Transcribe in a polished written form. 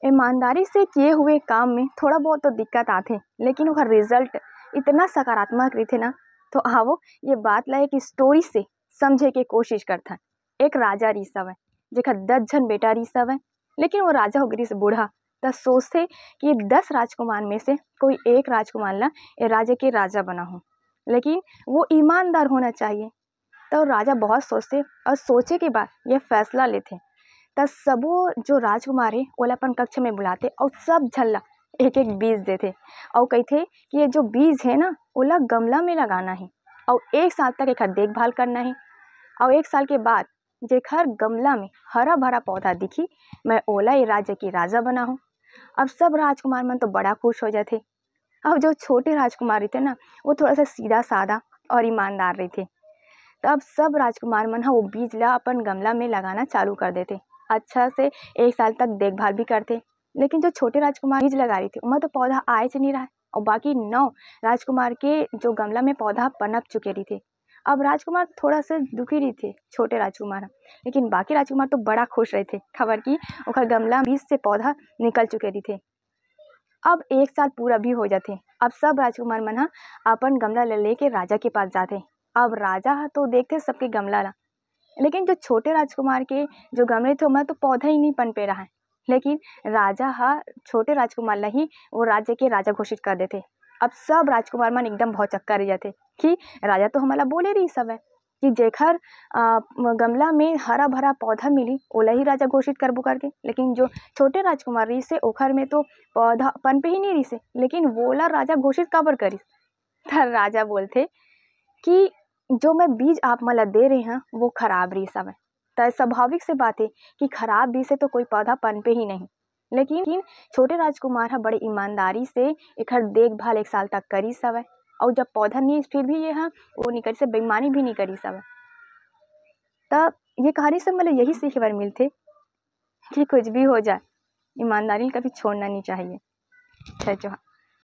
ईमानदारी से किए हुए काम में थोड़ा बहुत तो दिक्कत आथे, लेकिन वह रिजल्ट इतना सकारात्मक रही ना। तो आवो ये बात ला एक स्टोरी से समझे के कोशिश करथा। एक राजा रही हवय जेकर 10 झन बेटा रही हवय, लेकिन वो राजा हो गिरिस बूढ़ा। त सोचते कि 10 राजकुमार में से कोई एक राजकुमार ला ए राज्य के राजा बना हो, लेकिन वो ईमानदार होना चाहिए। तो राजा बहुत सोचते और सोचे के बाद ये फैसला लेते। त सबो जो राजकुमार है ओला अपन कक्ष में बुलाते और सब झल्ला एक एक बीज देते और कहते कि ये जो बीज है ना ओला गमला में लगाना है और 1 साल तक एकर देखभाल करना है। और 1 साल के बाद जेखर गमला में हरा भरा पौधा दिखी, मैं ओला ये राज्य की राजा बना हूँ। अब सब राजकुमार मन तो बड़ा खुश हो जाते। और जो छोटे राजकुमार रहते ना वो थोड़ा सा सीधा साधा और ईमानदार रहते। तब सब राजकुमार मन वो बीज ला अपन गमला में लगाना चालू कर देते। अच्छा से 1 साल तक देखभाल भी करते। लेकिन जो छोटे राजकुमार बीज लगा रहे थे उनमें तो पौधा आए च नहीं रहा और बाकी 9 राजकुमार के जो गमला में पौधा पनप चुके रही थे। अब राजकुमार थोड़ा सा दुखी रही थे, छोटे राजकुमार, लेकिन बाकी राजकुमार तो बड़ा खुश रहे थे खबर की ओकर गमला बीज से पौधा निकल चुके रही थे। अब 1 साल पूरा भी हो जाते। अब सब राजकुमार मन अपन गमला ले लेके राजा के पास जाते। अब राजा तो देखते सबके गमला ला, लेकिन जो छोटे राजकुमार के जो गमले थे उनमें तो पौधा ही नहीं पनपे रहा है। लेकिन राजा छोटे राजकुमार ला ही वो राज्य के राजा घोषित कर देते। अब सब राजकुमार मन एकदम भौचक्का रह जाते कि राजा तो हमला बोले रही सब है कि जेखर गमला में हरा भरा पौधा मिली ओला ही राजा घोषित करबो करके। लेकिन जो छोटे राजकुमार रही से ओखर में तो पौधा पनपे ही नहीं रही से, लेकिन वोला राजा घोषित काबर करिस। त राजा बोलते कि जो मैं बीज आप मला दे रहे हैं वो खराब रही सब है। तो स्वाभाविक से बात है कि खराब बीज से तो कोई पौधा पनपे ही नहीं। लेकिन छोटे राजकुमार बड़े ईमानदारी से एकर देखभाल 1 साल तक करी सब है। और जब पौधा नहीं फिर भी ये वो नहीं करी से बेईमानी भी नहीं करी सब है। तब ये कहानी से मतलब यही सीख बार मिलते कि कुछ भी हो जाए ईमानदारी कभी छोड़ना नहीं चाहिए। जय जोहार।